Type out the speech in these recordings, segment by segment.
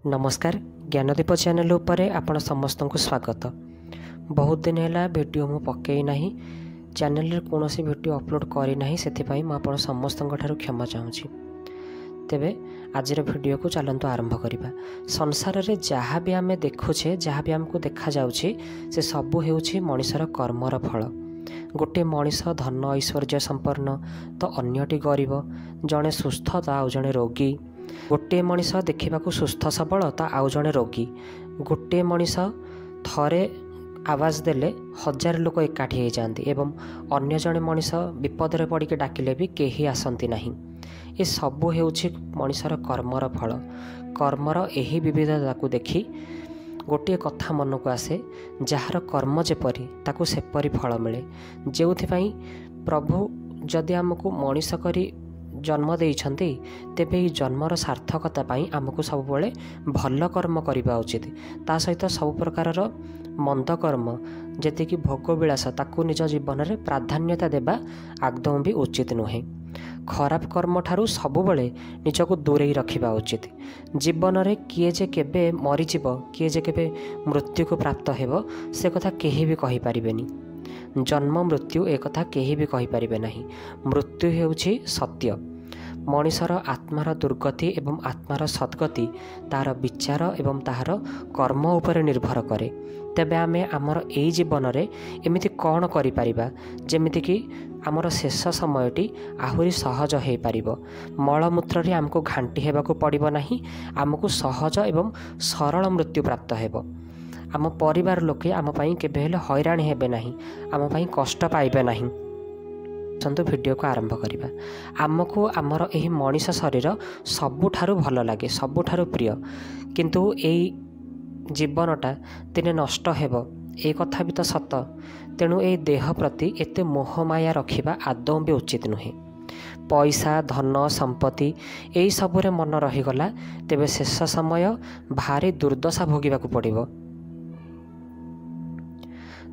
नमस्कार ज्ञानदीप चैनल उपरे आपण समस्त को स्वागत। बहुत दिन है वीडियो मु पकई ना चैनल रे कौन सी वीडियो अपलोड करी ना से मुझे समस्त क्षमा चाहूँगी। तेबे आज वीडियो को चलतु आरंभ करवा। संसार रे जहाँ भी आम देखुचे जहाँ भी आमको देखा जाउछि से सबू हेउछि मनिषर कर्मर फल। गोटे मनीष धन ऐश्वर्य संपन्न तो अन्यटी गरीब, जड़े सुस्थ तो आउ जड़े रोगी। गोटे मनीष देखा सुस्थ सबल तो आउ जड़े रोगी। गोटे मनीष थरे आवाज देले हजार लोक एकाठी हो जाती एवं अन्य जड़े मनीष विपद में पड़ के डाकिले भी केही आसती नहीं। ये सबू हेउछि मनीषर कर्मर फल। कर्मर यही विविधता को देखी गोटे कथा मन को आसे, जार कर्म जेपरी ताकू सेपरी फल मिले। जो प्रभु जदि आमको मनीष करी जन्म देइछन्ति तेबे ई जन्मर सार्थकता पाई आमको सब बेले भल कर्म करबा उचित। ता सहित सब प्रकारर मंद कर्म जेति कि भोग विलास ताकू निज जीवन में प्राधान्यता देबा आदौ भी उचित नुहे। खराब कर्म ठारू सब बेले निजको दूरे रखिबा उचित। जीवन में किए जे केबे मरीजिब, किए जे केबे मृत्यु को प्राप्त हेब से कथा केही भी कहि परिबेनी। जन्म मृत्यु एक कथा केही भी कहि परिबे नहीं। मृत्यु हेउछि सत्य। मनीषर आत्मार दुर्गति एवं आत्मार सद्गति तार विचार एवं तार कर्म उपर निर्भर करे। तेबे आमे आमर एई जीवन रे एमिति कौन करि परिबा जेमिति कि आमर शेष समयटी आहुरी सहज हो पारिबो। मलमूत्र रे आमको घांटी हेबाकू पड़िबो नाही। आमको सहज एवं सरल मृत्यु प्राप्त हेबो। आम परिवार लोके आम पाई केबे हेले हैरान हेबे नाही, आम पाई कष्ट पाइबे नाही। चंतु वीडियो को आरंभ करवा। आमको आमर एही मनीष शरीर सबुठारु भल लगे, सबुठारु प्रिय, किंतु एई जीवनटा दिने नष्ट हेब ए कथा भी तो सत। तेणु ए देह प्रति एते मोहमाया रखिबा आदौ भी उचित नुहे। पैसा धन संपत्ति यही सबुरे मन रहीगला तेबे शेष समय भारी दुर्दशा भोगिबाकू पड़िबो।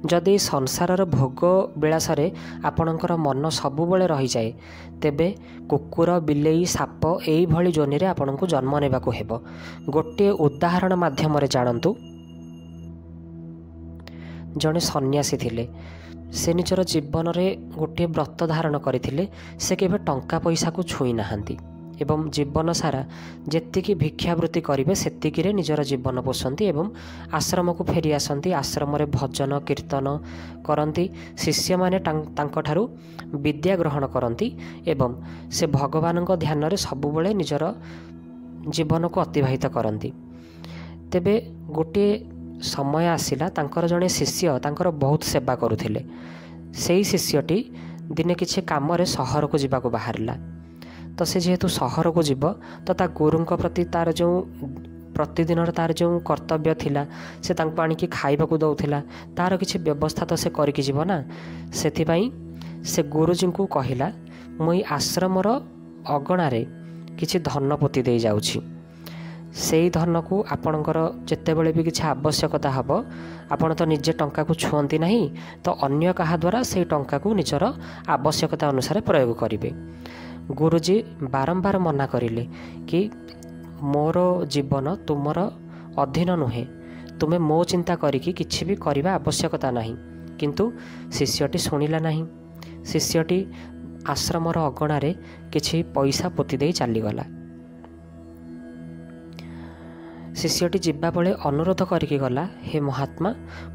जदि संसारर भोग विलासरे आपणकर मन सबुबले रही जाए तेबे कुकुर बिलेई साप एई भली जोनिरे आपणको जन्म नेबाकू हेबो। गोटे उदाहरण माध्यम रे जानतु। जड़े सन्यासी थिले, से निजर जीवन में गोटे व्रत धारण करथिले। से केबे टंका पैसा को छुई नाहांती एवं जीवन सारा जेतिकी भिक्षावृत्ति करेंगे सेतिकी निजर जीवन पोषंती एवं आश्रम को फेरी आसती। आश्रम रे भजन कीर्तन करती। शिष्य माने तांकठारु विद्या ग्रहण करती एवं से भगवान ध्यान रे सबुबले निजर जीवन को अतिबाहित करती। तेबे गोटे समय आसिला तांकर जड़े शिष्य तांकर बहुत सेवा करुथिले। सेई शिष्यटी दिने किछि काम रे सहर को जीवाको बाहरला। तो से जेहेतु सहर को जीव तो ता गुरुं प्रति तार जो प्रतिदिन तार जो कर्तव्य थिला से तांको आनिकी खाइबाकू दउथिला, तार किछि व्यवस्था तो से करिकी जीव ना। सेथिपाई से गुरुजी को कहिला, मुई आश्रमर अगणारे किछि धन पोती दे जाउछि। सेई धन को आपणकर जेतेबेले भी किछि आवश्यकता हबो आपण तो निजे टंका को छुअंती नहीं, तो अन्य कहा द्वारा से टंका को निजर आवश्यकता अनुसार प्रयोग करिवे। गुरुजी बारंबार मना करिले कि मोर जीवन तुमर अधीन नुहे, तुमे मो चिंता करिकी किछि भी करिबा आवश्यकता नहीं। किंतु शिष्यटी शुणिला नहीं। शिष्यटी आश्रमर अगणारे किछि पैसा पोती देई चलीगला। शिष्यटी जिबा बेले अनुरोध करिकी गला, हे महात्मा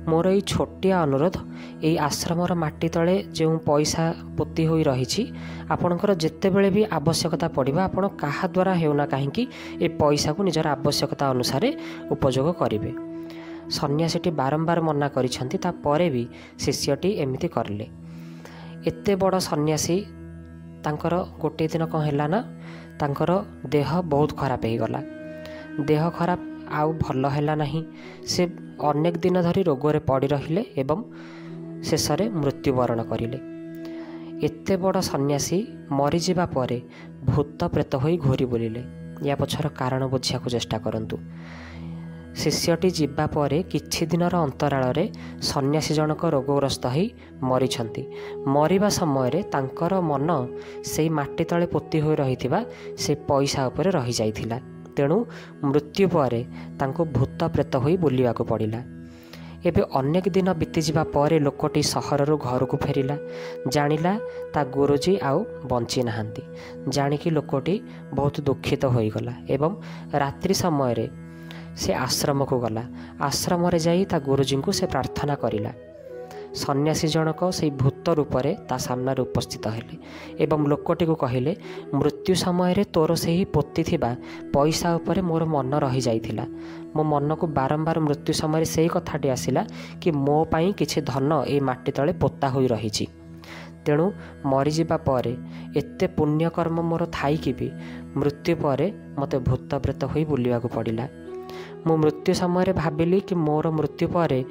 मोर ये छोटिया अनुरोध, ये आश्रमर माटी तले जो पैसा पोती होई रही आपणकर जेतेबेले भी आवश्यकता पड़िबा आपण कहा द्वारा हेउना काहींकी ए पैसा को निजर आवश्यकता अनुसार उपयोग करिवे। सन्यासीटी बारंबार मना करिसंती, ता परे भी शिष्यटी एमिति करले। एते बड़ सन्यासी तांकर गोटे दिन कौन हैला ना, तांकर देह बहुत खराब हो गला। देह खराब आउ भल हैला नहीं। से अनेक दिन धरी रोगरे पड़ी रहिले एवं शेष में मृत्युवरण करिले। एते बड़ सन्यासी मरीजिबा परे भूत प्रेत होई घूरी बुलिले। या पछर कारण बुझियाकू चेष्टा करंतु। शिष्यटी जिबा परे किछि दिनर अंतराल रे सन्यासी जनक रोगग्रस्त होई मरिछंती। मरिबा समय रे तांकर मन सेई माटी तले पोती होई रहिथिबा से पैसा उपरे रही जाइथिला तेणु मृत्यु पर तांको भूत प्रेत होई बुलिवाको पड़िला। एबे अनेक दिन बीतीजिबा परे लोकटी सहररू घर को फेरिला। जानिला ता गुरुजी आउ बंची नाहांती। जानिकी लोकटी बहुत दुखित होईगला एवं रात्रि समय रे से आश्रम को गला। आश्रम रे जाई ता गुरुजी को से प्रार्थना करिला। सन्यासी जनक से भूत रूप रे ता सामने उपस्थित हेले एवं लोकटी को कहिले, मृत्यु समय रे तोर से ही पोती थिबा पैसा उपरे मोर मन रही जाइथिला। मो मन को बारंबार मृत्यु समय से ही कथाटी आसिला कि मो पाई किछि धन ए माटी तले पोता होई रहिछि। तेणु मरीजिबा परे एते पुण्यकर्म मोर थाई कि भी मृत्यु परे मते भूत प्रेत होई बुलिवाको पड़िला। मो मृत्यु समय रे भाबिली कि मोर मृत्यु परे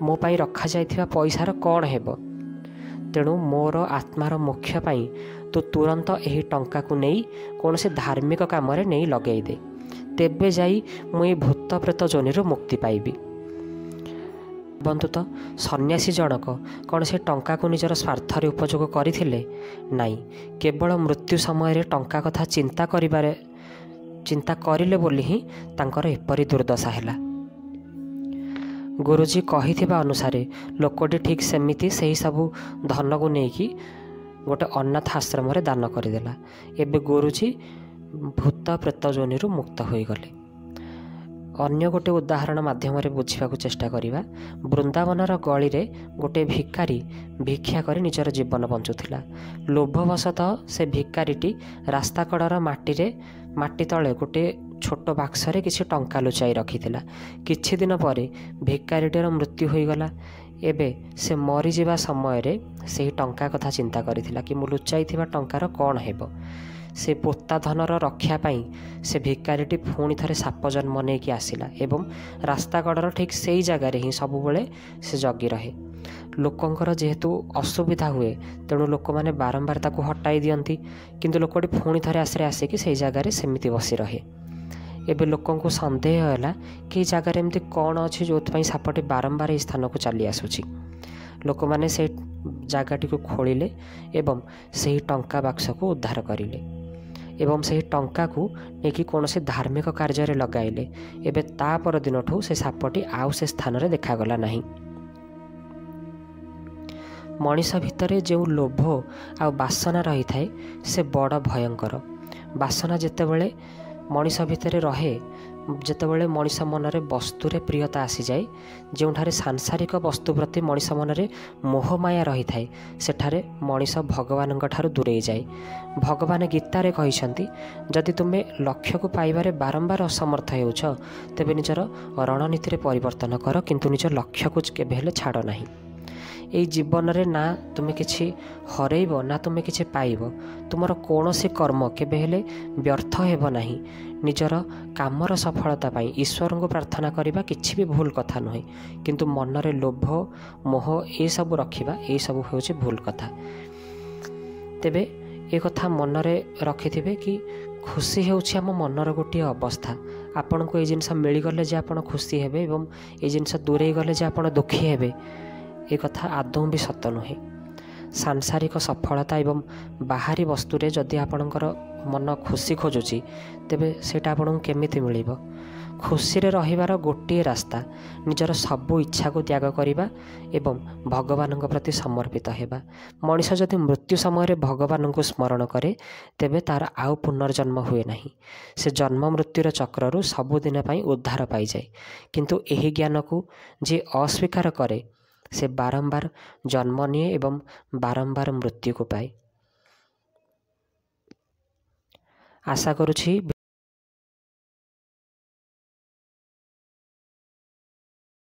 मो पाई रखा जाइथिबा पैसार कौन हेबो। तेणु मोर आत्मार मोक्ष पाई तू तुरंत एही टंका को नहीं कौन से धार्मिक काम रे नहीं लगेई दे, तेबे जाई मुई भूत प्रेत जोनिरू मुक्ति पाइबी। बंधु तो सन्यासी जनक कौन से टंका को निजर स्वार्थ उपयोग करथिले? नाई, केवल मृत्यु समय रे टंका कथा चिंता करिले बोली ही तांकर एपरी दुर्दशा हैला। गुरुजी कहिथिबा अनुसार लोकटी ठीक सेमिति सही सबू धन को लेकिन गोटे अनाथ आश्रम रे दान करदेला। एबे गुरुजी भूत प्रेत जोनिरू मुक्त होई गले। अन्य गोटे उदाहरण माध्यम बुझा चेष्टा करिबा। वृंदावनर गली रे गोटे भिकारी भिक्षा करी निजर जीवन बंचुथिला। लोभवशतः से भिकारीटी रास्ता कड़र माटी तले गोटे छोट बाक्सरे किसी टंका लुचाई रखिथिला। किछि दिन परे भिकारीटीर मृत्यु होईगला। एबे से मरीजिबा समय रे सेही टंका कथा चिंता करिथिला कि मु लुचाइथिबा टंकार कौन हेबो। से पोता धनर रक्षा पाई से भिकारीटी पुणी थरे साप जन्म नहीं कि आसिला एवं रास्ता कड़र ठीक सेही जगार ही सबुबले से जगी रहे। लोकंकर जेहेतु असुविधा हुए तेणु लोक मैंने बारंबार ताको हटाई दियंती, किंतु लोकटी पुणी थरे आसिकी सेही जगार सेमिति बसी रहे। एबे लोकों को संदेह है कि जगार एमती कौन अच्छी जो सापटी बारंबार इस स्थान को चली आसुची। लोक मैंने से जगटी को खोलिले एवं से टंका बाक्स को उद्धार करिले एवं से टंका को लेकिन कौन से धार्मिक कार्य रे लगाइले। एबे ता पर दिन ठू से सापटी आउ से स्थान रे देखागला नहीं। मनीष भितर जो लोभ आ बासना रही थाए से बड़ भयंकर। बासना जितेबले मनीष भितर रहे, जितेबले मनीष मनरे वस्तुरे प्रियता आसी जाए, जोठारे सांसारिक वस्तु प्रति मनीष मनरे मोहमाया रही थाए, सेठारे मनीष भगवान ठारू दूरे जाए। भगवान गीतारे कहिसंती, जदि तुमे लक्ष्य को पाइबारे बारंबार असमर्थ हेउछ तेबे निजर रणनीति रे परिवर्तन कर, किंतु निज लक्ष्य को केबे हेले छाड़ नाही। এই জীবନରେ ନା ତୁମେ କିଛି ହରେଇବ ନା ତୁମେ କିଛି ପାଇବ। ତୁମର କୌଣସି କର୍ମ କେବେ ହେଲେ ବ୍ୟର୍ଥ ହେବ ନାହିଁ। ନିଜର କାମର ସଫଳତା ପାଇଁ ଈଶ୍ୱରଙ୍କୁ ପ୍ରାର୍ଥନା କରିବା କିଛି ବି ଭୁଲ କଥା ନୁହେଁ, କିନ୍ତୁ ମନରେ ଲୋଭ ମୋହ ଏସବୁ ରଖିବା ଏସବୁ ହେଉଛି ଭୁଲ କଥା। ତେବେ ଏ କଥା ମନରେ ରଖିଥିବେ କି ଖୁସି ହେଉଛି ଆମ ମନର ଗୋଟିଏ ଅବସ୍ଥା। ଆପଣଙ୍କୁ ଏ ଜିନିଷ ମିଳିଗଲେ ଯେ ଆପଣ ଖୁସି ହେବେ ଏବଂ ଏ ଜିନିଷ ଦୂରେଇ ଗଲେ ଯେ ଆପଣ ଦୁଃଖୀ ହେବେ, ଏ କଥା ଆଦୌ ବି ସତ ନୁହେଁ। ସାଂସାରିକ ସଫଳତା ଏବଂ ବାହାରୀ ବସ୍ତୁରେ ଯଦି ଆପଣଙ୍କର ମନ ଖୁସି ଖୋଜୁଛି ତେବେ ସେଇଟା ଆପଣଙ୍କୁ କେମିତି ମିଳିବ? ଖୁସିରେ ରହିବାର ଗୋଟିଏ ରାସ୍ତା ନିଜର ସବୁ ଇଚ୍ଛାକୁ ତ୍ୟାଗ କରିବା ଏବଂ ଭଗବାନଙ୍କ ପ୍ରତି ସମର୍ପିତ ହେବା। ମଣିଷ ଯଦି ମୃତ୍ୟୁ ସମୟରେ ଭଗବାନଙ୍କୁ ସ୍ମରଣ କରେ ତେବେ ତାର ଆଉ ପୁନର୍ଜନ୍ମ ହୁଏ ନାହିଁ। ସେ ଜନ୍ମ ମୃତ୍ୟୁର ଚକ୍ରରୁ ସବୁଦିନ ପାଇଁ ଉଦ୍ଧାର ପାଇଯାଏ। କିନ୍ତୁ ଏହି ଜ୍ଞାନକୁ ଯିଏ ଅସ୍ୱୀକାର କରେ से बारंबार जन्म निए एवं बारंबार मृत्यु को पाए। आशा करुछि